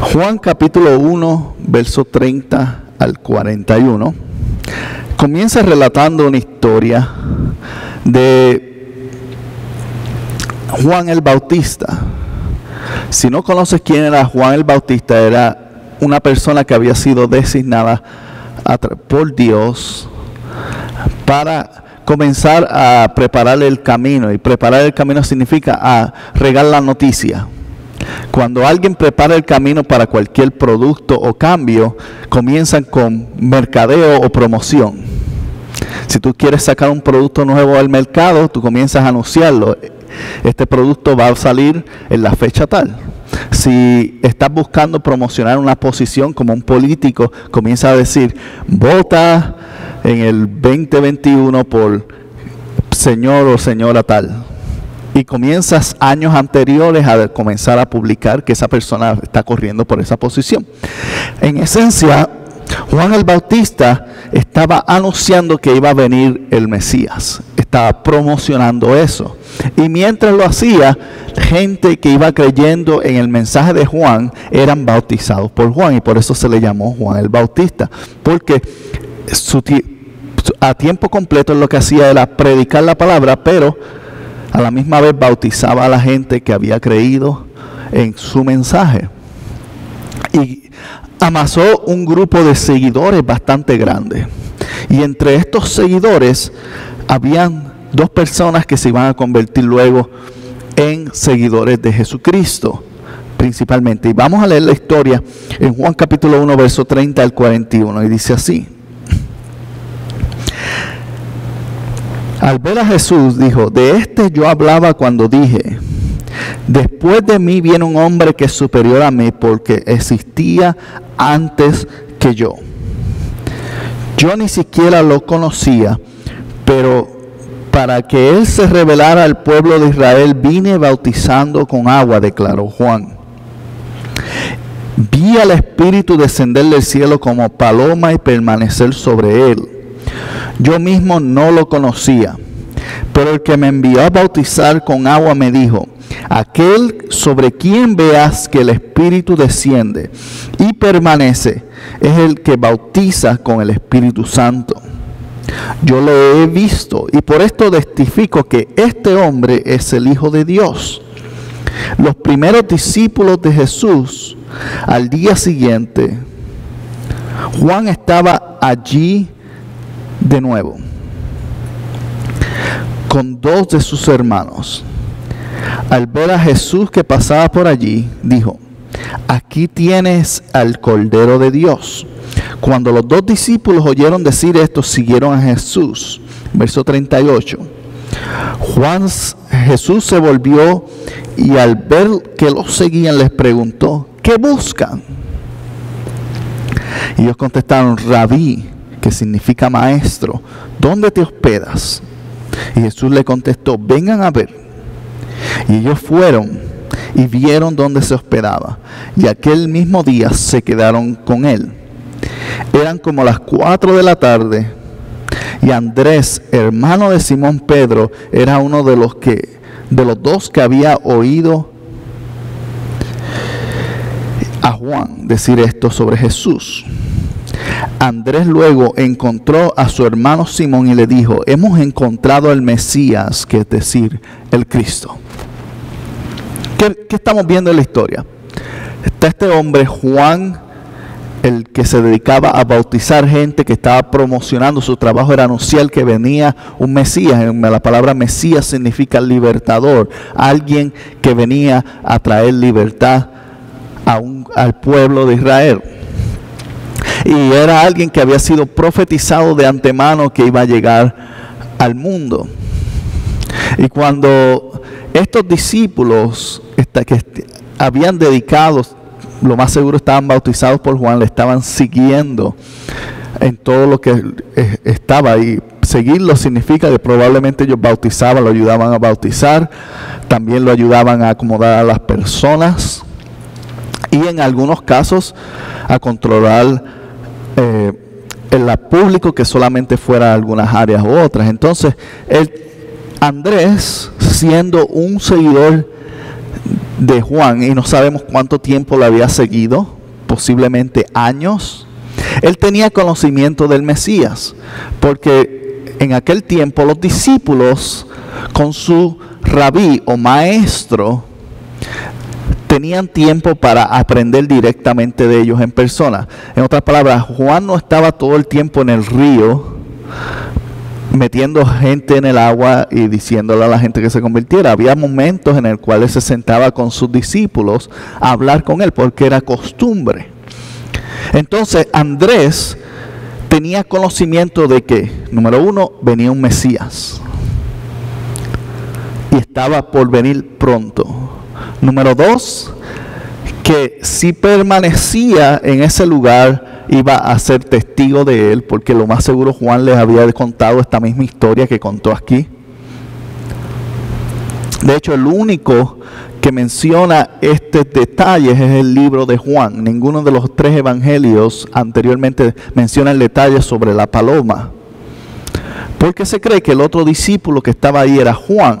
Juan capítulo 1, verso 30 al 41, comienza relatando una historia de Juan el Bautista. Si no conoces quién era Juan el Bautista, era una persona que había sido designada por Dios para comenzar a preparar el camino. Y preparar el camino significa a regar la noticia. Cuando alguien prepara el camino para cualquier producto o cambio, comienzan con mercadeo o promoción. Si tú quieres sacar un producto nuevo al mercado, tú comienzas a anunciarlo. Este producto va a salir en la fecha tal. Si estás buscando promocionar una posición como un político, comienza a decir, vota en el 2021 por señor o señora tal. Y comienzas años anteriores a comenzar a publicar que esa persona está corriendo por esa posición. En esencia, Juan el Bautista estaba anunciando que iba a venir el Mesías. Estaba promocionando eso. Y mientras lo hacía, gente que iba creyendo en el mensaje de Juan eran bautizados por Juan. Y por eso se le llamó Juan el Bautista. Porque a tiempo completo lo que hacía era predicar la palabra, pero a la misma vez bautizaba a la gente que había creído en su mensaje. Y amasó un grupo de seguidores bastante grande. Y entre estos seguidores habían dos personas que se iban a convertir luego en seguidores de Jesucristo, principalmente. Y vamos a leer la historia en Juan capítulo 1, verso 30 al 41. Y dice así. Al ver a Jesús, dijo, de este yo hablaba cuando dije, después de mí viene un hombre que es superior a mí porque existía antes que yo. Yo ni siquiera lo conocía, pero para que él se revelara al pueblo de Israel, vine bautizando con agua, declaró Juan. Vi al Espíritu descender del cielo como paloma y permanecer sobre él. Yo mismo no lo conocía, pero el que me envió a bautizar con agua me dijo, aquel sobre quien veas que el Espíritu desciende y permanece, es el que bautiza con el Espíritu Santo. Yo lo he visto y por esto testifico que este hombre es el Hijo de Dios. Los primeros discípulos de Jesús, al día siguiente, Juan estaba allí de nuevo con dos de sus hermanos. Al ver a Jesús que pasaba por allí, dijo, aquí tienes al Cordero de Dios. Cuando los dos discípulos oyeron decir esto, siguieron a Jesús. Verso 38. Jesús se volvió y al ver que los seguían les preguntó, ¿qué buscan? Y ellos contestaron, Rabí, que significa maestro, ¿dónde te hospedas? Y Jesús le contestó, vengan a ver. Y ellos fueron y vieron dónde se hospedaba. Y aquel mismo día se quedaron con él. Eran como las 4 de la tarde. Y Andrés, hermano de Simón Pedro, era uno de los dos que había oído a Juan decir esto sobre Jesús. Andrés luego encontró a su hermano Simón y le dijo, hemos encontrado al Mesías, que es decir, el Cristo. ¿Qué estamos viendo en la historia? Está este hombre, Juan, el que se dedicaba a bautizar gente, que estaba promocionando, su trabajo era anunciar que venía un Mesías. La palabra Mesías significa libertador, alguien que venía a traer libertad al pueblo de Israel. Y era alguien que había sido profetizado de antemano que iba a llegar al mundo. Y cuando estos discípulos que habían dedicado, lo más seguro estaban bautizados por Juan, le estaban siguiendo en todo lo que estaba ahí. Seguirlo significa que probablemente ellos bautizaban, lo ayudaban a bautizar, también lo ayudaban a acomodar a las personas y en algunos casos a controlar el público, que solamente fuera a algunas áreas u otras. Entonces, Andrés, siendo un seguidor de Juan, y no sabemos cuánto tiempo lo había seguido, posiblemente años. Él tenía conocimiento del Mesías, porque en aquel tiempo los discípulos con su rabí o maestro tenían tiempo para aprender directamente de ellos en persona. En otras palabras, Juan no estaba todo el tiempo en el río metiendo gente en el agua y diciéndole a la gente que se convirtiera. Había momentos en el cual él se sentaba con sus discípulos a hablar con él, porque era costumbre. Entonces Andrés tenía conocimiento de que, número uno, venía un Mesías y estaba por venir pronto. Número dos, que si permanecía en ese lugar iba a ser testigo de él, porque lo más seguro Juan les había contado esta misma historia que contó aquí. De hecho, el único que menciona estos detalles es el libro de Juan. Ninguno de los tres evangelios anteriormente menciona el detalle sobre la paloma, porque se cree que el otro discípulo que estaba ahí era Juan.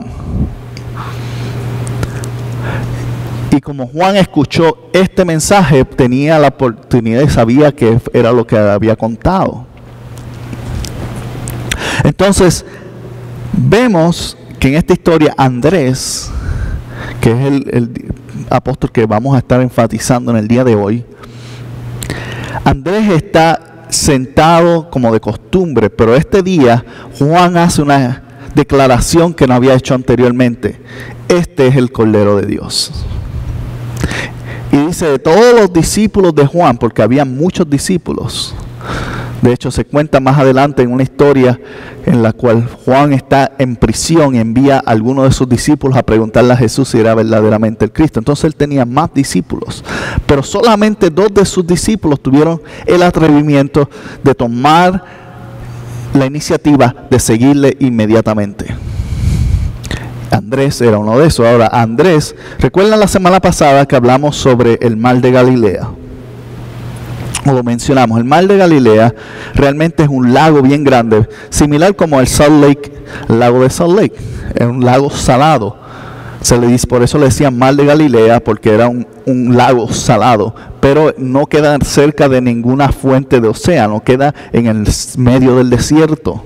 Y como Juan escuchó este mensaje, tenía la oportunidad y sabía que era lo que había contado. Entonces, vemos que en esta historia Andrés, que es el apóstol que vamos a estar enfatizando en el día de hoy, Andrés está sentado como de costumbre, pero este día Juan hace una declaración que no había hecho anteriormente. Este es el Cordero de Dios. Y dice, de todos los discípulos de Juan, porque había muchos discípulos. De hecho, se cuenta más adelante en una historia en la cual Juan está en prisión y envía a algunos de sus discípulos a preguntarle a Jesús si era verdaderamente el Cristo. Entonces él tenía más discípulos, pero solamente 2 de sus discípulos tuvieron el atrevimiento de tomar la iniciativa de seguirle inmediatamente. Andrés era uno de esos. Ahora, Andrés, ¿recuerdan la semana pasada que hablamos sobre el mar de Galilea? O lo mencionamos. El mar de Galilea realmente es un lago bien grande, similar como el Salt Lake, el lago de Salt Lake. Es un lago salado. Por eso le decían mar de Galilea, porque era un lago salado, pero no queda cerca de ninguna fuente de océano, queda en el medio del desierto.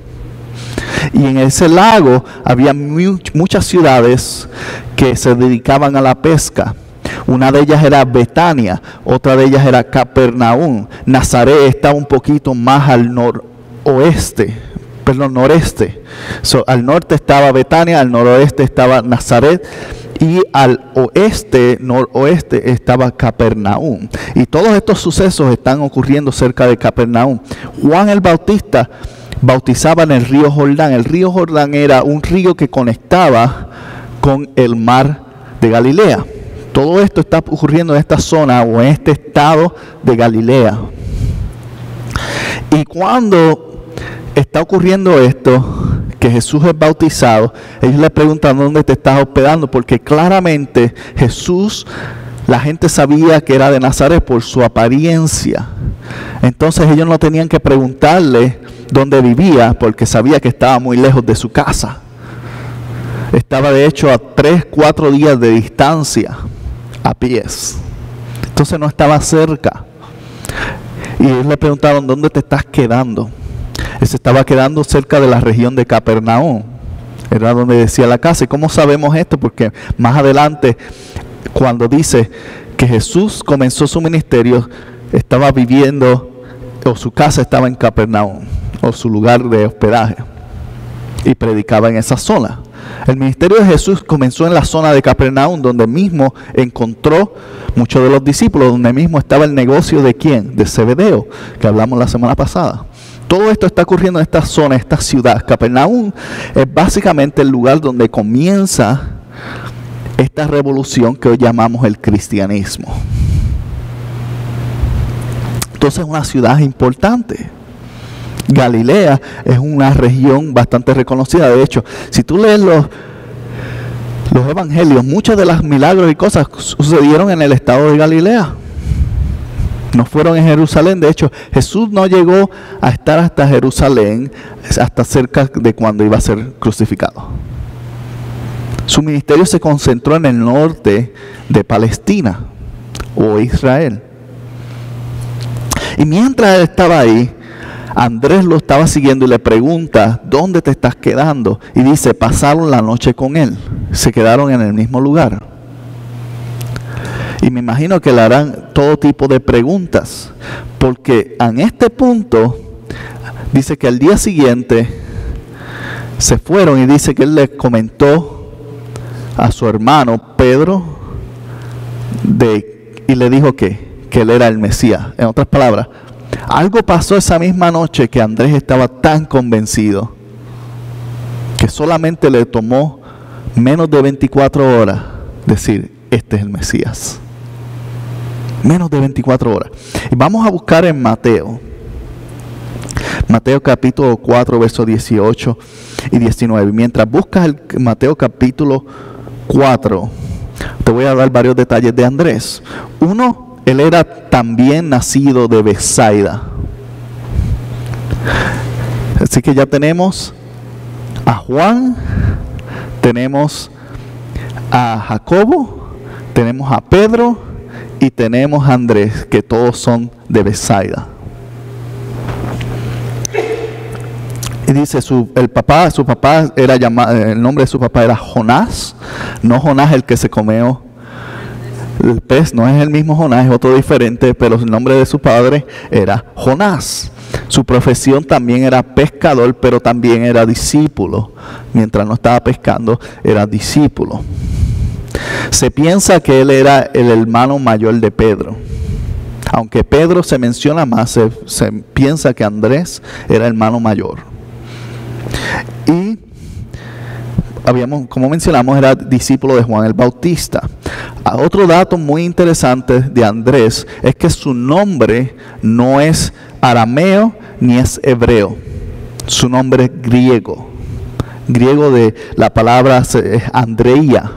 Y en ese lago había muchas ciudades que se dedicaban a la pesca. Una de ellas era Betania, otra de ellas era Capernaum. Nazaret estaba un poquito más al noreste. Al norte estaba Betania, al noroeste estaba Nazaret y al noroeste estaba Capernaum. Y todos estos sucesos están ocurriendo cerca de Capernaum. Juan el Bautista bautizaba en el río Jordán. El río Jordán era un río que conectaba con el mar de Galilea. Todo esto está ocurriendo en esta zona o en este estado de Galilea. Y cuando está ocurriendo esto, que Jesús es bautizado, ellos le preguntan dónde te estás hospedando, porque claramente Jesús, la gente sabía que era de Nazaret por su apariencia. Entonces ellos no tenían que preguntarle dónde vivía, porque sabía que estaba muy lejos de su casa. Estaba de hecho a 3-4 días de distancia a pies. Entonces no estaba cerca. Y ellos le preguntaron, ¿dónde te estás quedando? Él se estaba quedando cerca de la región de Capernaum. Era donde decía la casa. ¿Y cómo sabemos esto? Porque más adelante, cuando dice que Jesús comenzó su ministerio, estaba viviendo, o su casa estaba en Capernaum, o su lugar de hospedaje, y predicaba en esa zona. El ministerio de Jesús comenzó en la zona de Capernaum, donde mismo encontró muchos de los discípulos, donde mismo estaba el negocio de ¿quién? De Zebedeo, que hablamos la semana pasada. Todo esto está ocurriendo en esta zona, esta ciudad. Capernaum es básicamente el lugar donde comienza esta revolución que hoy llamamos el cristianismo. Entonces es una ciudad importante. Galilea es una región bastante reconocida. De hecho, si tú lees los evangelios, muchos de los milagros y cosas sucedieron en el estado de Galilea. No fueron en Jerusalén. De hecho, Jesús no llegó a estar hasta Jerusalén, hasta cerca de cuando iba a ser crucificado. Su ministerio se concentró en el norte de Palestina o Israel. Y mientras él estaba ahí, Andrés lo estaba siguiendo y le pregunta, ¿dónde te estás quedando? Y dice, pasaron la noche con él. Se quedaron en el mismo lugar. Y me imagino que le harán todo tipo de preguntas. Porque en este punto, dice que al día siguiente se fueron y dice que él le comentó a su hermano Pedro y le dijo que él era el Mesías. En otras palabras, algo pasó esa misma noche que Andrés estaba tan convencido que solamente le tomó menos de 24 horas decir, este es el Mesías. Menos de 24 horas. Y vamos a buscar en Mateo. Mateo capítulo 4, versos 18 y 19. Mientras buscas el Mateo capítulo 4, te voy a dar varios detalles de Andrés. Uno, él era también nacido de Betsaida. Así que ya tenemos a Juan, tenemos a Jacobo, tenemos a Pedro y tenemos a Andrés, que todos son de Betsaida. Y dice, su papá era llamado, el nombre de su papá era Jonás, no Jonás el que se comió el pez, no es el mismo Jonás, es otro diferente, pero el nombre de su padre era Jonás. Su profesión también era pescador, pero también era discípulo. Mientras no estaba pescando, era discípulo. Se piensa que él era el hermano mayor de Pedro. Aunque Pedro se menciona más, se piensa que Andrés era hermano mayor. Y como mencionamos, era discípulo de Juan el Bautista. Otro dato muy interesante de Andrés es que su nombre no es arameo ni es hebreo. Su nombre es griego. Griego de la palabra es Andreia,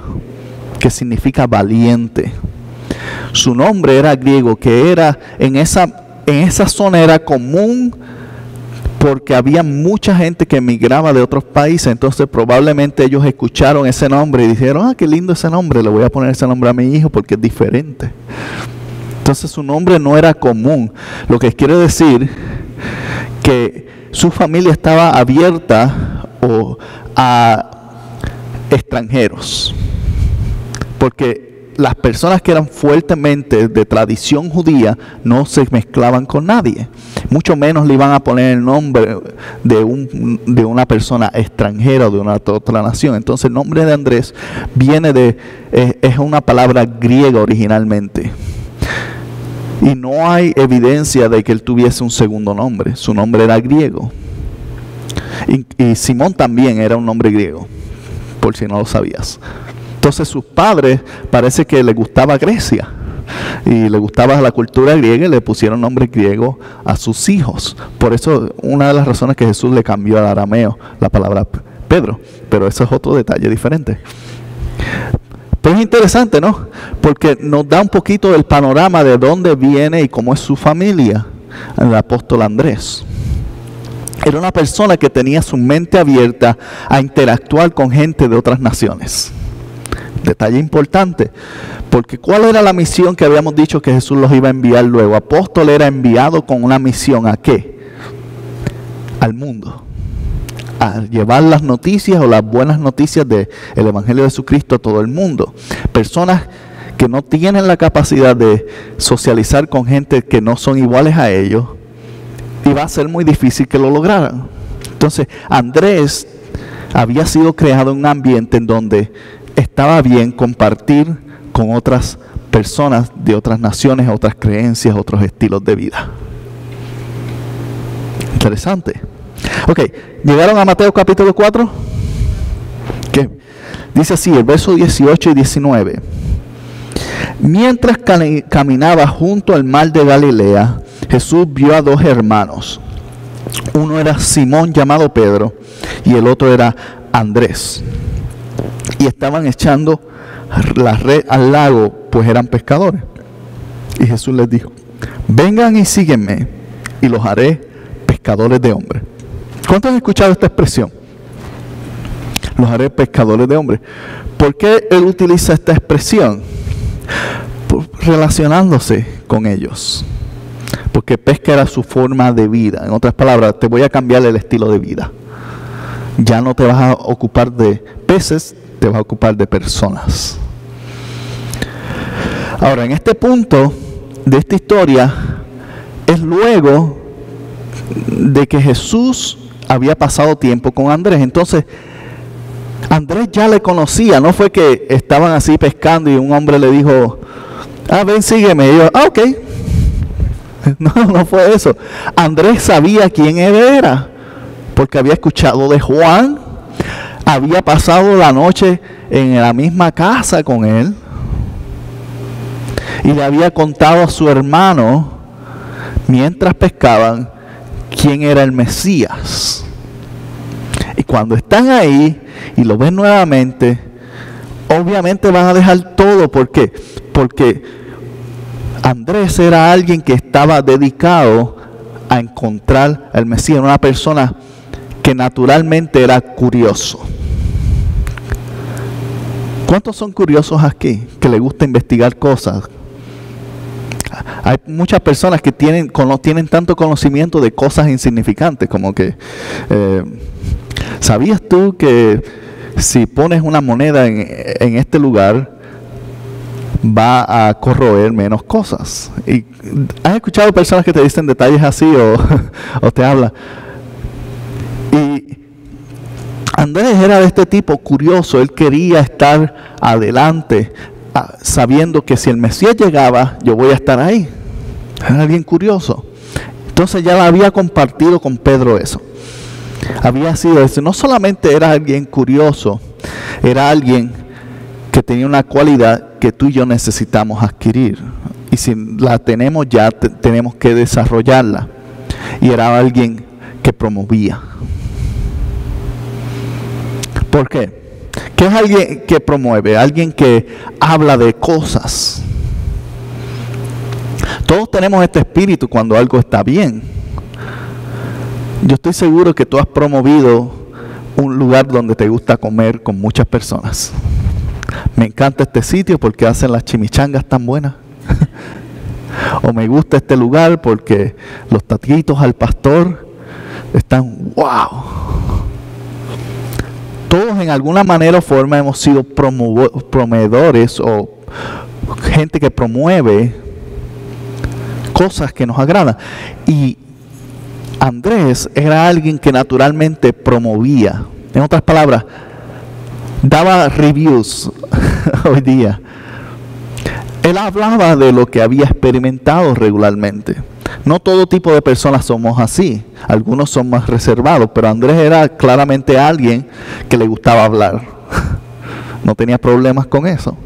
que significa valiente. Su nombre era griego, que era en esa zona era común porque había mucha gente que emigraba de otros países. Entonces probablemente ellos escucharon ese nombre y dijeron, qué lindo ese nombre, le voy a poner ese nombre a mi hijo porque es diferente. Entonces su nombre no era común, lo que quiere decir que su familia estaba abierta a extranjeros, porque las personas que eran fuertemente de tradición judía no se mezclaban con nadie, mucho menos le iban a poner el nombre de una persona extranjera o de una otra nación. Entonces el nombre de Andrés es una palabra griega originalmente. Y no hay evidencia de que él tuviese un segundo nombre. Su nombre era griego. Y Simón también era un nombre griego, por si no lo sabías. Entonces sus padres parece que les gustaba Grecia y le gustaba la cultura griega y le pusieron nombre griego a sus hijos. Por eso una de las razones que Jesús le cambió al arameo la palabra Pedro. Pero eso es otro detalle diferente. Pero es interesante, ¿no? Porque nos da un poquito del panorama de dónde viene y cómo es su familia, el apóstol Andrés. Era una persona que tenía su mente abierta a interactuar con gente de otras naciones. Detalle importante, porque ¿cuál era la misión que habíamos dicho que Jesús los iba a enviar luego? Apóstol era enviado con una misión, ¿a qué? Al mundo. A llevar las noticias o las buenas noticias del Evangelio de Jesucristo a todo el mundo. Personas que no tienen la capacidad de socializar con gente que no son iguales a ellos, y va a ser muy difícil que lo lograran. Entonces Andrés había sido creado en un ambiente en donde estaba bien compartir con otras personas de otras naciones, otras creencias, otros estilos de vida. Interesante. Ok, ¿llegaron a Mateo capítulo 4? ¿Qué? Dice así, el verso 18 y 19. Mientras caminaba junto al mar de Galilea, Jesús vio a dos hermanos. Uno era Simón llamado Pedro y el otro era Andrés. Y estaban echando la red al lago, pues eran pescadores. Y Jesús les dijo, vengan y síguenme y los haré pescadores de hombres. ¿Cuántos han escuchado esta expresión? Los haré pescadores de hombres. ¿Por qué él utiliza esta expresión? Relacionándose con ellos. Porque pesca era su forma de vida. En otras palabras, te voy a cambiar el estilo de vida. Ya no te vas a ocupar de peces, te vas a ocupar de personas. Ahora, en este punto de esta historia, es luego de que Jesús había pasado tiempo con Andrés. Entonces, Andrés ya le conocía, no fue que estaban así pescando y un hombre le dijo, ven, sígueme. Y yo, ok. No fue eso. Andrés sabía quién él era, porque había escuchado de Juan, había pasado la noche en la misma casa con él, y le había contado a su hermano, mientras pescaban, quién era el Mesías. Y cuando están ahí y lo ven nuevamente, obviamente van a dejar todo. ¿Por qué? Porque Andrés era alguien que estaba dedicado a encontrar al Mesías, una persona que naturalmente era curioso. ¿Cuántos son curiosos aquí? Que les gusta investigar cosas. Hay muchas personas que tienen tanto conocimiento de cosas insignificantes, como que, ¿sabías tú que si pones una moneda en este lugar, va a corroer menos cosas? Y ¿has escuchado personas que te dicen detalles así o te hablan? Y Andrés era de este tipo curioso. Él quería estar adelante, sabiendo que si el Mesías llegaba, yo voy a estar ahí. Era bien curioso. Entonces ya había compartido con Pedro eso. Había sido eso. No solamente era alguien curioso, era alguien que tenía una cualidad que tú y yo necesitamos adquirir. Y si la tenemos ya, tenemos que desarrollarla. Y era alguien que promovía. ¿Por qué? ¿Qué es alguien que promueve? Alguien que habla de cosas. Todos tenemos este espíritu cuando algo está bien. Yo estoy seguro que tú has promovido un lugar donde te gusta comer con muchas personas. Me encanta este sitio porque hacen las chimichangas tan buenas. O me gusta este lugar porque los taquitos al pastor están wow. Todos en alguna manera o forma hemos sido promovedores o gente que promueve cosas que nos agradan. Y Andrés era alguien que naturalmente promovía. En otras palabras, daba reviews hoy día. Él hablaba de lo que había experimentado regularmente. No todo tipo de personas somos así. Algunos son más reservados, pero Andrés era claramente alguien que le gustaba hablar. No tenía problemas con eso.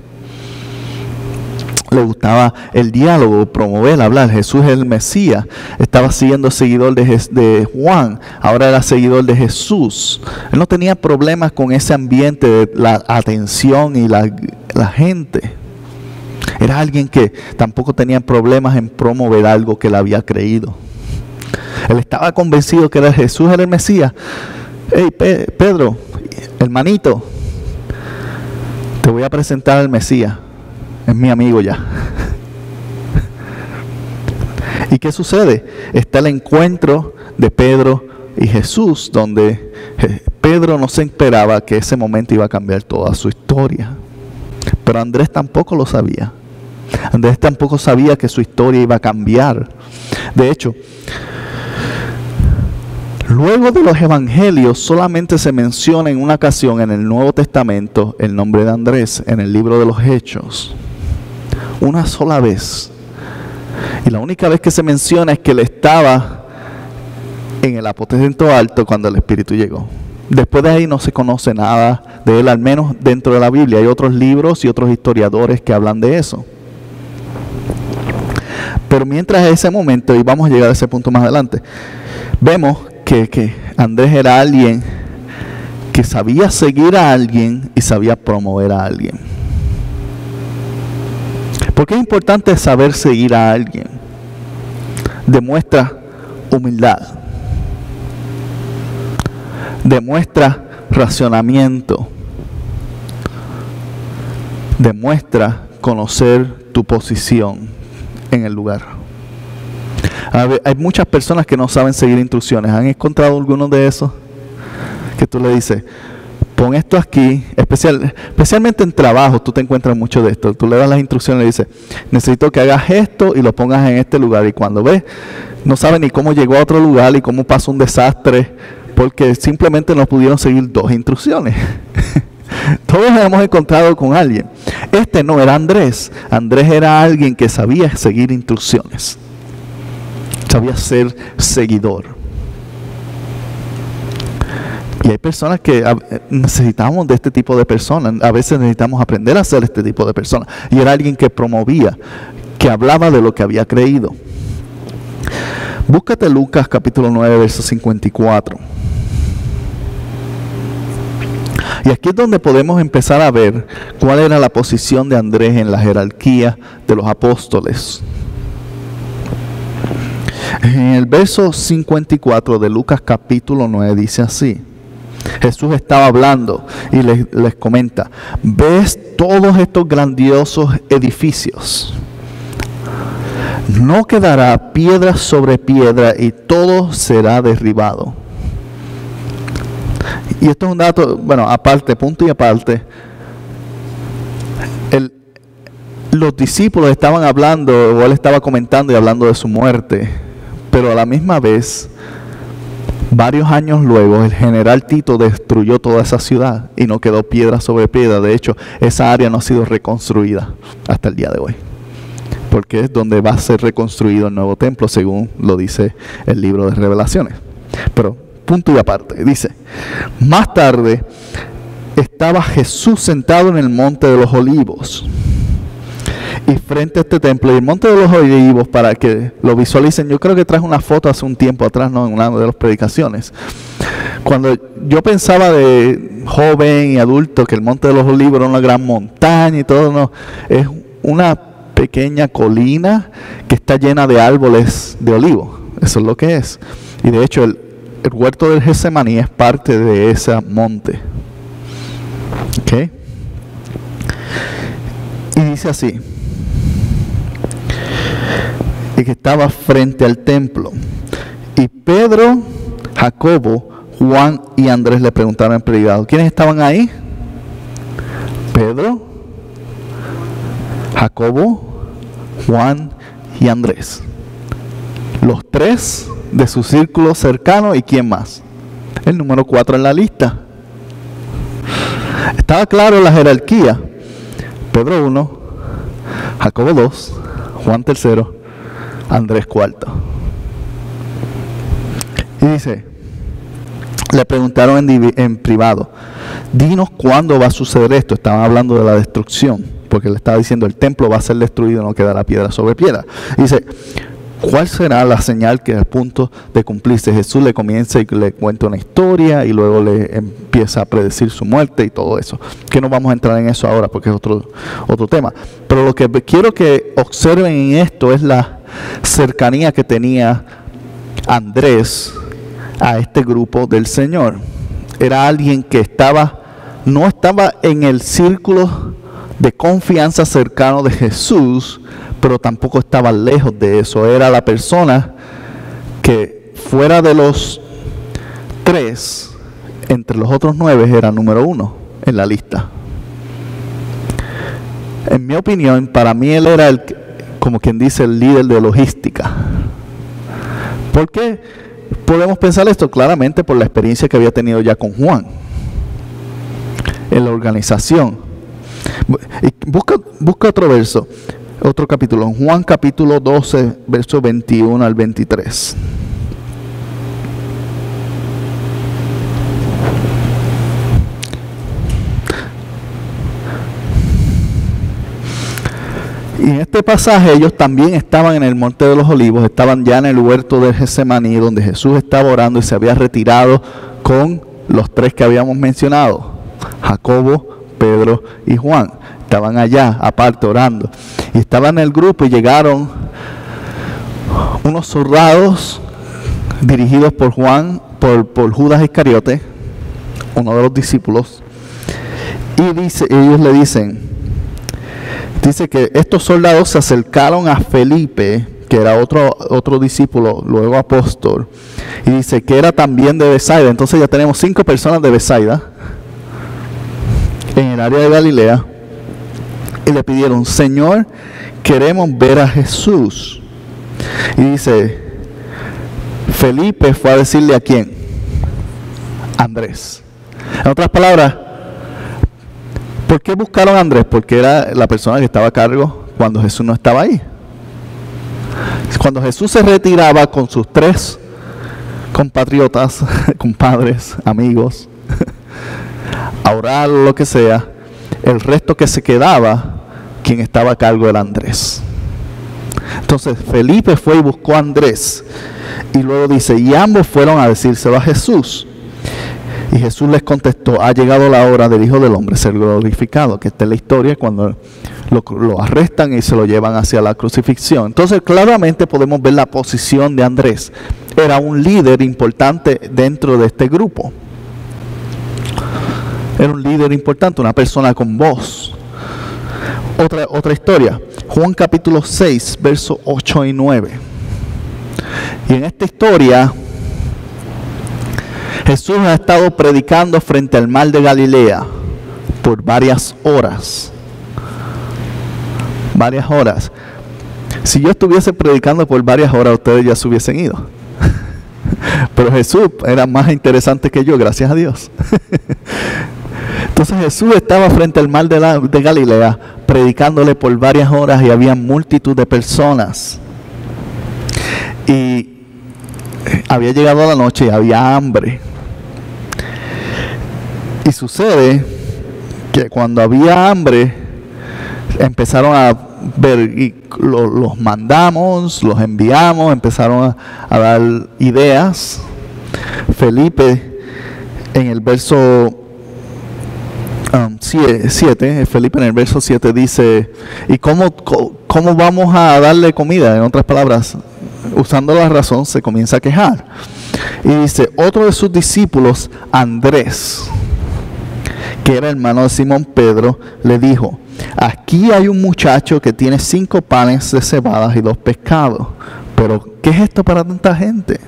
Le gustaba el diálogo, promover, hablar. Jesús es el Mesías. Estaba siendo seguidor de Juan. Ahora era seguidor de Jesús. Él no tenía problemas con ese ambiente de la atención y la gente. Era alguien que tampoco tenía problemas en promover algo que él había creído. Él estaba convencido que Jesús era el Mesías. Hey, Pedro, hermanito, te voy a presentar al Mesías. Es mi amigo ya. ¿Y qué sucede? Está el encuentro de Pedro y Jesús, donde Pedro no se esperaba que ese momento iba a cambiar toda su historia. Pero Andrés tampoco lo sabía. Andrés tampoco sabía que su historia iba a cambiar. De hecho, luego de los evangelios solamente se menciona en una ocasión en el Nuevo Testamento el nombre de Andrés en el libro de los Hechos. Una sola vez. Y la única vez que se menciona es que él estaba en el aposento alto cuando el Espíritu llegó. Después de ahí no se conoce nada de él, al menos dentro de la Biblia. Hay otros libros y otros historiadores que hablan de eso. Pero mientras ese momento, y vamos a llegar a ese punto más adelante, vemos que Andrés era alguien que sabía seguir a alguien y sabía promover a alguien. ¿Por qué es importante saber seguir a alguien? Demuestra humildad. Demuestra racionamiento. Demuestra conocer tu posición en el lugar. Hay muchas personas que no saben seguir instrucciones. ¿Han encontrado algunos de esos? Que tú le dices, pon esto aquí, especialmente en trabajo, tú te encuentras mucho de esto. Tú le das las instrucciones y le dices, necesito que hagas esto y lo pongas en este lugar. Y cuando ves, no sabe ni cómo llegó a otro lugar y cómo pasó un desastre, porque simplemente no pudieron seguir 2 instrucciones. Todos nos hemos encontrado con alguien. Este no era Andrés. Andrés era alguien que sabía seguir instrucciones. Sabía ser seguidor. Y hay personas que necesitamos de este tipo de personas. A veces necesitamos aprender a ser este tipo de personas. Y era alguien que promovía, que hablaba de lo que había creído. Búscate Lucas capítulo 9, verso 54. Y aquí es donde podemos empezar a ver cuál era la posición de Andrés en la jerarquía de los apóstoles. En el verso 54 de Lucas capítulo 9 dice así. Jesús estaba hablando y les comenta, ¿ves todos estos grandiosos edificios? No quedará piedra sobre piedra y todo será derribado. Y esto es un dato, bueno, aparte, punto y aparte. Los discípulos estaban hablando, o él estaba comentando y hablando de su muerte, pero a la misma vez, varios años luego, el general Tito destruyó toda esa ciudad y no quedó piedra sobre piedra. De hecho, esa área no ha sido reconstruida hasta el día de hoy, porque es donde va a ser reconstruido el nuevo templo, según lo dice el libro de Revelaciones. Pero, punto y aparte, dice, más tarde estaba Jesús sentado en el monte de los Olivos. Y frente a este templo, y el monte de los Olivos, para que lo visualicen, yo creo que traje una foto hace un tiempo atrás, ¿no? En una de las predicaciones. Cuando yo pensaba de joven y adulto que el monte de los Olivos era una gran montaña y todo, no, es una pequeña colina que está llena de árboles de olivo. Eso es lo que es. Y de hecho, el huerto del Getsemaní es parte de ese monte. ¿Ok? Y dice así. Y que estaba frente al templo. Y Pedro, Jacobo, Juan y Andrés le preguntaron en privado, ¿quiénes estaban ahí? Pedro, Jacobo, Juan y Andrés. Los 3 de su círculo cercano. ¿Y quién más? El número 4 en la lista. Estaba claro la jerarquía. Pedro 1, Jacobo 2, Juan 3, Andrés 4. Y dice, le preguntaron en privado, dinos cuándo va a suceder esto. Estaban hablando de la destrucción, porque le estaba diciendo el templo va a ser destruido, no quedará piedra sobre piedra. Y dice, ¿cuál será la señal que al punto de cumplirse? Jesús le comienza y le cuenta una historia y luego le empieza a predecir su muerte y todo eso. Que no vamos a entrar en eso ahora porque es otro tema. Pero lo que quiero que observen en esto es la cercanía que tenía Andrés a este grupo del Señor. Era alguien que no estaba en el círculo de confianza cercano de Jesús, pero tampoco estaba lejos de eso. Era la persona que fuera de los 3, entre los otros 9, era número 1 en la lista. En mi opinión, para mí él era como quien dice, el líder de logística. ¿Por qué podemos pensar esto? Claramente por la experiencia que había tenido ya con Juan en la organización. Busca otro verso. Otro capítulo, en Juan capítulo 12, versos 21 al 23. Y en este pasaje ellos también estaban en el monte de los Olivos, estaban ya en el huerto de Getsemaní, donde Jesús estaba orando y se había retirado con los 3 que habíamos mencionado, Jacobo, Pedro y Juan. Estaban allá, aparte, orando. Y estaban en el grupo y llegaron unos soldados dirigidos por Judas Iscariote uno de los discípulos, y ellos le dicen, dice que estos soldados se acercaron a Felipe, que era otro discípulo, luego apóstol, y dice que era también de Betsaida. Entonces ya tenemos 5 personas de Betsaida en el área de Galilea, y le pidieron, Señor, queremos ver a Jesús. Y dice, Felipe fue a decirle a quién, Andrés. En otras palabras, ¿por qué buscaron a Andrés? Porque era la persona que estaba a cargo cuando Jesús no estaba ahí. Cuando Jesús se retiraba con sus 3 compatriotas, compadres, amigos, a orar o lo que sea, el resto que se quedaba, quien estaba a cargo era Andrés. Entonces Felipe fue y buscó a Andrés, y luego dice, y ambos fueron a decírselo a Jesús. Y Jesús les contestó, ha llegado la hora del Hijo del Hombre ser glorificado, que esta es la historia cuando lo arrestan y se lo llevan hacia la crucifixión. Entonces claramente podemos ver la posición de Andrés. Era un líder importante dentro de este grupo. Era un líder importante, una persona con voz. Otra historia, Juan capítulo 6, versos 8 y 9. Y en esta historia, Jesús ha estado predicando frente al mar de Galilea por varias horas. Varias horas. Si yo estuviese predicando por varias horas, ustedes ya se hubiesen ido. Pero Jesús era más interesante que yo, gracias a Dios. Entonces Jesús estaba frente al mar de Galilea, predicándole por varias horas, y había multitud de personas. Y había llegado la noche y había hambre. Y sucede que cuando había hambre, empezaron a ver, y los mandamos, los enviamos, empezaron a dar ideas. Felipe, en el verso 7, Felipe en el verso 7 dice, ¿y cómo vamos a darle comida? En otras palabras, usando la razón, se comienza a quejar. Y dice, otro de sus discípulos, Andrés, que era hermano de Simón Pedro, le dijo, aquí hay un muchacho que tiene 5 panes de cebadas y 2 pescados. Pero, ¿qué es esto para tanta gente?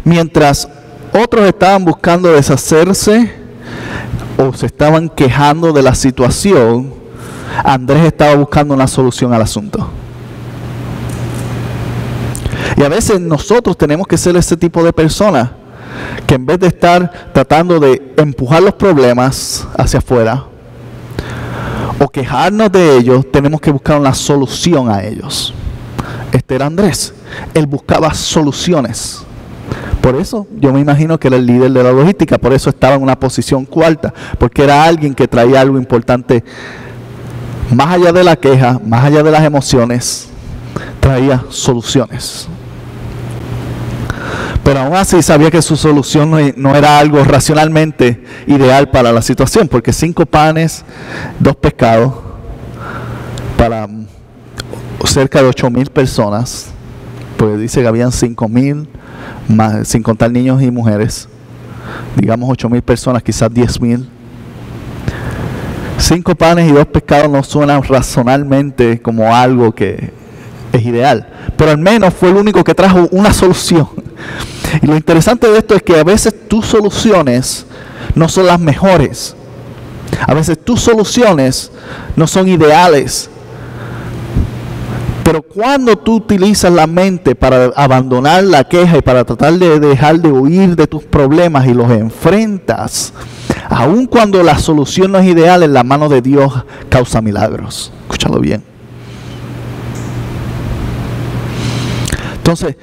Mientras otros estaban buscando deshacerse o se estaban quejando de la situación, Andrés estaba buscando una solución al asunto. Y a veces nosotros tenemos que ser ese tipo de personas que en vez de estar tratando de empujar los problemas hacia afuera o quejarnos de ellos, tenemos que buscar una solución a ellos. Este era Andrés. Él buscaba soluciones. Por eso yo me imagino que era el líder de la logística, por eso estaba en una posición cuarta, porque era alguien que traía algo importante, más allá de la queja, más allá de las emociones, traía soluciones. Pero aún así sabía que su solución no era algo racionalmente ideal para la situación, porque 5 panes, 2 pescados, para cerca de 8,000 personas, pues dice que habían 5,000, más, sin contar niños y mujeres, digamos 8,000 personas, quizás 10,000. 5 panes y 2 pescados no suenan racionalmente como algo que es ideal, pero al menos fue el único que trajo una solución. Y lo interesante de esto es que a veces tus soluciones no son las mejores, a veces tus soluciones no son ideales. Pero cuando tú utilizas la mente para abandonar la queja y para tratar de dejar de huir de tus problemas y los enfrentas, aun cuando la solución no es ideal, en la mano de Dios causa milagros. Escúchalo bien. Entonces,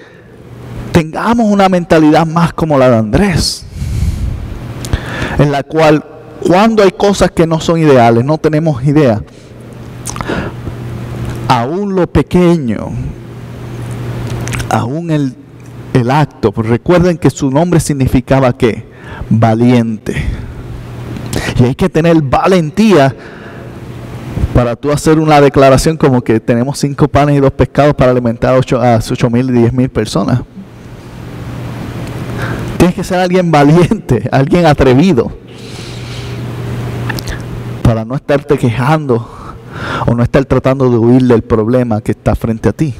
tengamos una mentalidad más como la de Andrés, en la cual cuando hay cosas que no son ideales, no tenemos idea, aún lo pequeño, aún el acto, pues recuerden que su nombre significaba ¿qué? Valiente. Y hay que tener valentía para tú hacer una declaración como que tenemos 5 panes y 2 pescados para alimentar a 8,000 y 10,000 personas. Tienes que ser alguien valiente, alguien atrevido, para no estarte quejando o no estar tratando de huir del problema que está frente a ti.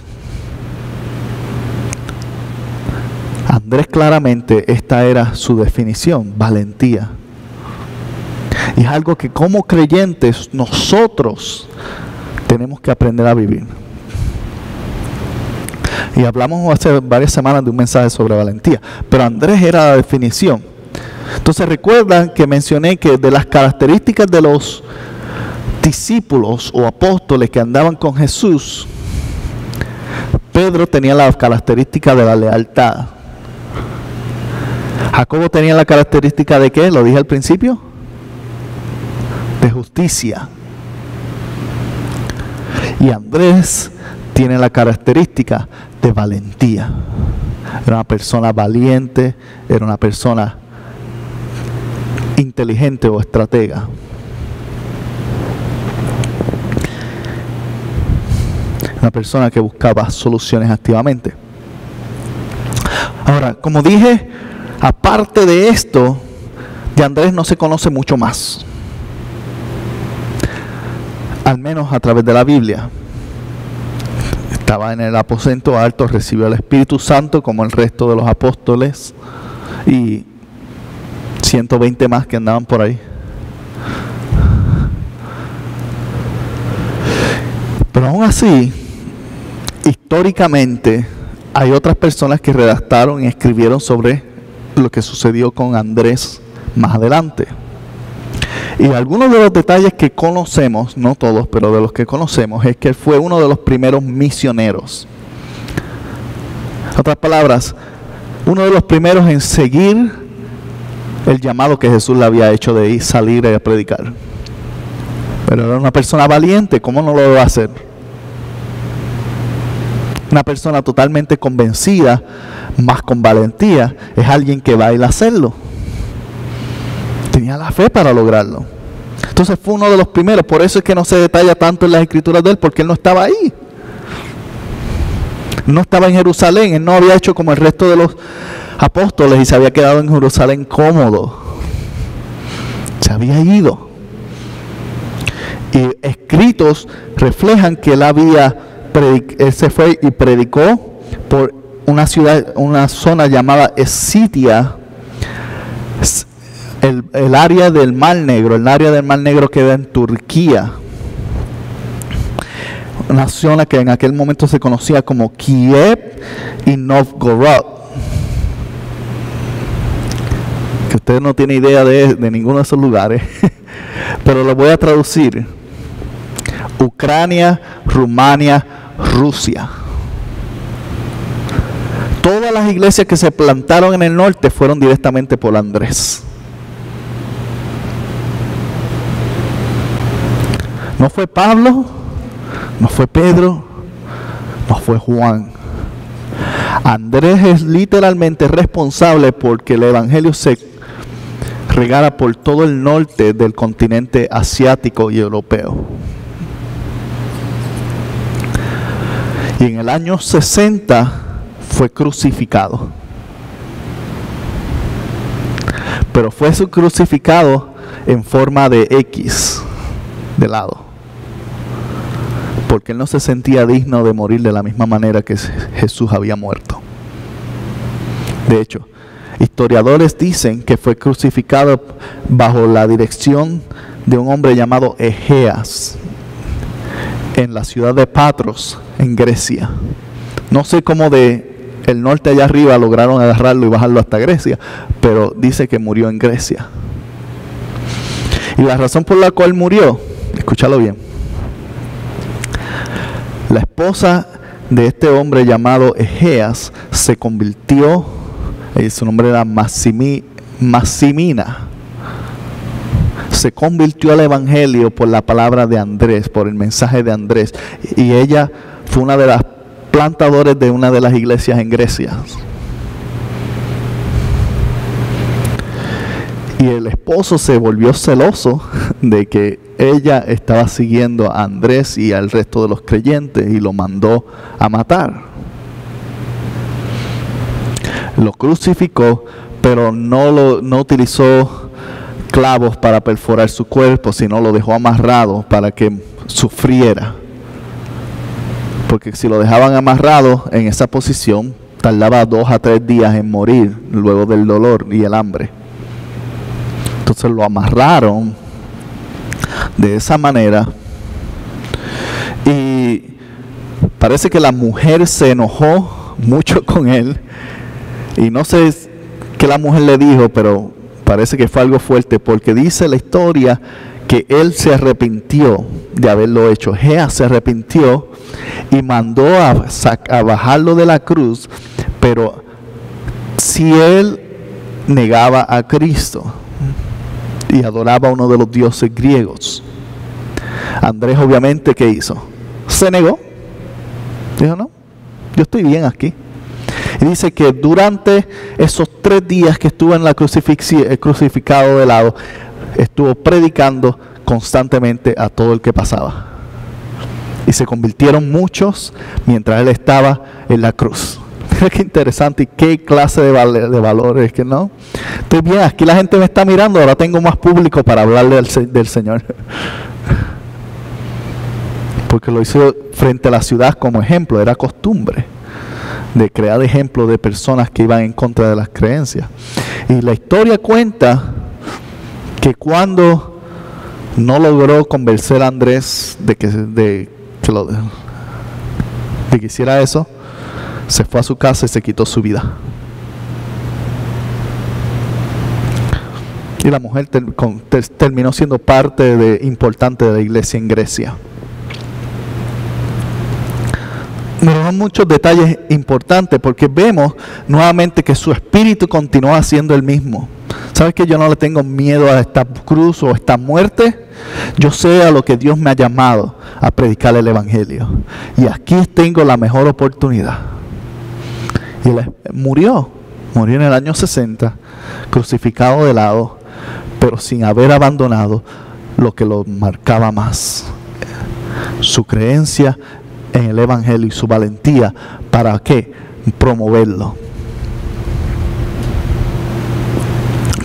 Andrés claramente, esta era su definición, valentía. Y es algo que como creyentes nosotros tenemos que aprender a vivir. Y hablamos hace varias semanas de un mensaje sobre valentía, pero Andrés era la definición. Entonces recuerdan que mencioné que de las características de los discípulos o apóstoles que andaban con Jesús, Pedro tenía la característica de la lealtad. Jacobo tenía la característica de ¿qué? Lo dije al principio, de justicia. Y Andrés tiene la característica de valentía. Era una persona valiente, era una persona inteligente o estratega. Una persona que buscaba soluciones activamente. Ahora, como dije, aparte de esto, de Andrés no se conoce mucho más. Al menos a través de la Biblia. Estaba en el aposento alto, recibió el Espíritu Santo como el resto de los apóstoles y 120 más que andaban por ahí. Pero aún así, históricamente, hay otras personas que redactaron y escribieron sobre lo que sucedió con Andrés más adelante. Y algunos de los detalles que conocemos, no todos, pero de los que conocemos, es que él fue uno de los primeros misioneros. En otras palabras, uno de los primeros en seguir el llamado que Jesús le había hecho de ir, salir a predicar. Pero era una persona valiente, ¿cómo no lo va a hacer? Una persona totalmente convencida, más con valentía, es alguien que va a ir a hacerlo. Tenía la fe para lograrlo. Entonces fue uno de los primeros. Por eso es que no se detalla tanto en las escrituras de él, porque él no estaba ahí. No estaba en Jerusalén. Él no había hecho como el resto de los apóstoles y se había quedado en Jerusalén cómodo. Se había ido. Y escritos reflejan que él se fue y predicó por una ciudad, una zona llamada Escitia, el área del Mar Negro. El área del Mar Negro queda en Turquía, una zona que en aquel momento se conocía como Kiev y Novgorod, que usted no tiene idea de ninguno de esos lugares, pero lo voy a traducir: Ucrania, Rumania, Rusia. Todas las iglesias que se plantaron en el norte fueron directamente por Andrés. No fue Pablo, no fue Pedro, no fue Juan. Andrés es literalmente responsable porque el evangelio se regara por todo el norte del continente asiático y europeo. Y en el año 60 fue crucificado. Pero fue crucificado en forma de X, de lado. Porque él no se sentía digno de morir de la misma manera que Jesús había muerto. De hecho, historiadores dicen que fue crucificado bajo la dirección de un hombre llamado Egeas en la ciudad de Patros, en Grecia. No sé cómo de el norte allá arriba lograron agarrarlo y bajarlo hasta Grecia, pero dice que murió en Grecia. Y la razón por la cual murió, escúchalo bien, la esposa de este hombre llamado Egeas se convirtió, su nombre era Maximina, se convirtió al evangelio por la palabra de Andrés, por el mensaje de Andrés, y ella fue una de las plantadores de una de las iglesias en Grecia. Y el esposo se volvió celoso de que ella estaba siguiendo a Andrés y al resto de los creyentes y lo mandó a matar. Lo crucificó, pero no utilizó clavos para perforar su cuerpo, sino lo dejó amarrado para que sufriera. Porque si lo dejaban amarrado en esa posición, tardaba 2 a 3 días en morir luego del dolor y el hambre. Entonces lo amarraron de esa manera, y parece que la mujer se enojó mucho con él, y no sé qué la mujer le dijo, pero parece que fue algo fuerte, porque dice la historia que él se arrepintió de haberlo hecho. Gehazi se arrepintió y mandó a bajarlo de la cruz, pero si él negaba a Cristo y adoraba a uno de los dioses griegos. Andrés, obviamente, ¿qué hizo? Se negó. Dijo, no, yo estoy bien aquí. Y dice que durante esos 3 días que estuvo en la crucificado de lado, estuvo predicando constantemente a todo el que pasaba. Y se convirtieron muchos mientras él estaba en la cruz. Mira qué interesante y qué clase de valores, que no. Estoy bien, aquí la gente me está mirando, ahora tengo más público para hablarle del Señor. Porque lo hizo frente a la ciudad como ejemplo, era costumbre de crear ejemplos de personas que iban en contra de las creencias. Y la historia cuenta que cuando no logró convencer a Andrés de que hiciera eso, se fue a su casa y se quitó su vida. Y la mujer terminó siendo parte importante de la iglesia en Grecia. Pero son muchos detalles importantes, porque vemos nuevamente que su espíritu continúa siendo el mismo. ¿Sabes que yo no le tengo miedo a esta cruz o a esta muerte? Yo sé a lo que Dios me ha llamado, a predicar el evangelio. Y aquí tengo la mejor oportunidad. Y él murió en el año 60, crucificado de lado, pero sin haber abandonado lo que lo marcaba más: su creencia en el evangelio y su valentía. ¿Para qué? Promoverlo.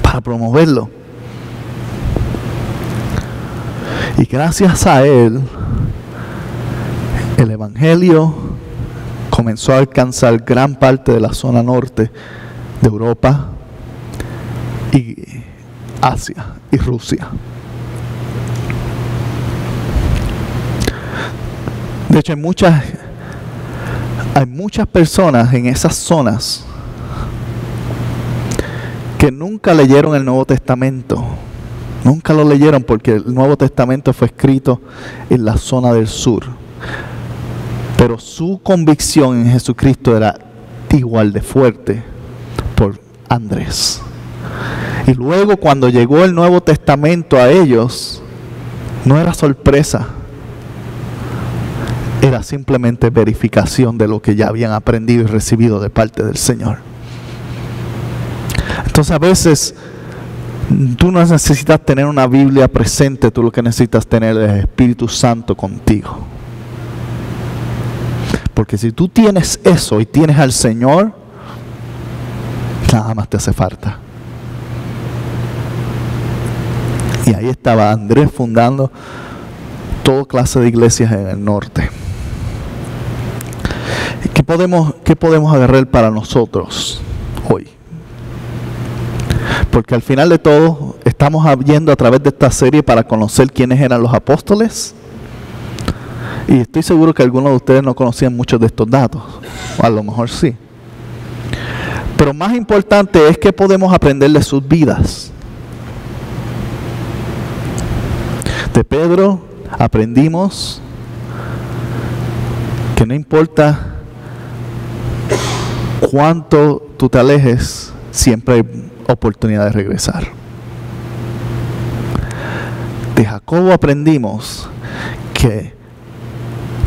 Para promoverlo. Y gracias a él, el evangelio comenzó a alcanzar gran parte de la zona norte de Europa y Asia y Rusia. De hecho, hay muchas personas en esas zonas que nunca leyeron el Nuevo Testamento. Nunca lo leyeron porque el Nuevo Testamento fue escrito en la zona del sur. Pero su convicción en Jesucristo era igual de fuerte por Andrés. Y luego cuando llegó el Nuevo Testamento a ellos, no era sorpresa. Era simplemente verificación de lo que ya habían aprendido y recibido de parte del Señor. Entonces a veces tú no necesitas tener una Biblia presente, tú lo que necesitas tener es el Espíritu Santo contigo. Porque si tú tienes eso y tienes al Señor, nada más te hace falta. Y ahí estaba Andrés fundando toda clase de iglesias en el norte. ¿Qué podemos agarrar para nosotros hoy? Porque al final de todo estamos viendo a través de esta serie para conocer quiénes eran los apóstoles. Y estoy seguro que algunos de ustedes no conocían muchos de estos datos. O a lo mejor sí. Pero más importante es que podemos aprender de sus vidas. De Pedro aprendimos que no importa cuánto tú te alejes, siempre hay oportunidad de regresar. De Jacobo aprendimos que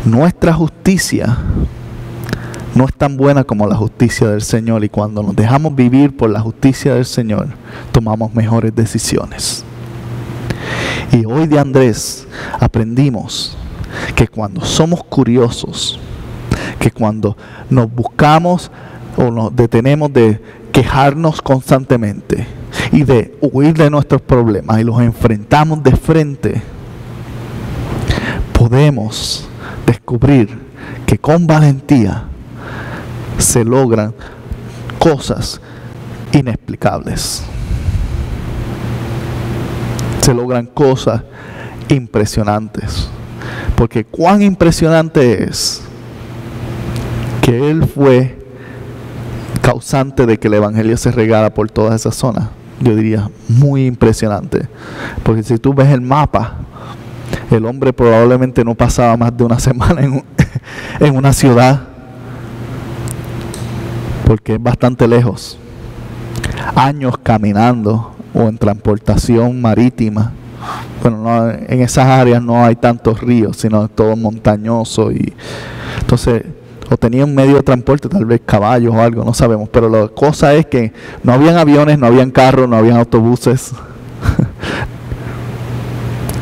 nuestra justicia no es tan buena como la justicia del Señor, y cuando nos dejamos vivir por la justicia del Señor, tomamos mejores decisiones. Y hoy de Andrés aprendimos que cuando somos curiosos, que cuando nos buscamos o nos detenemos de quejarnos constantemente y de huir de nuestros problemas y los enfrentamos de frente, podemos descubrir que con valentía se logran cosas inexplicables. Se logran cosas impresionantes. Porque cuán impresionante es que Él fue causante de que el Evangelio se regara por toda esa zona. Yo diría muy impresionante. Porque si tú ves el mapa, el hombre probablemente no pasaba más de una semana en una ciudad, porque es bastante lejos. Años caminando o en transportación marítima. Bueno, no, en esas áreas no hay tantos ríos, sino todo montañoso, y entonces o tenía un medio de transporte, tal vez caballos o algo, no sabemos, pero la cosa es que no habían aviones, no habían carros, no habían autobuses.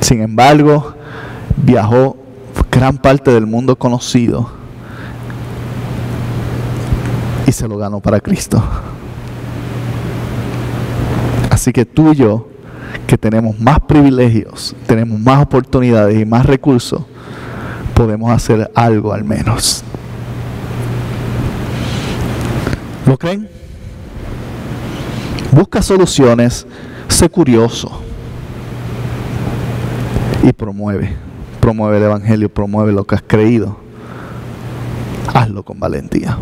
Sin embargo, viajó gran parte del mundo conocido y se lo ganó para Cristo. Así que tú y yo, que tenemos más privilegios, tenemos más oportunidades y más recursos, podemos hacer algo al menos. ¿Lo creen? Busca soluciones, sé curioso y promueve el Evangelio, promueve lo que has creído. Hazlo con valentía.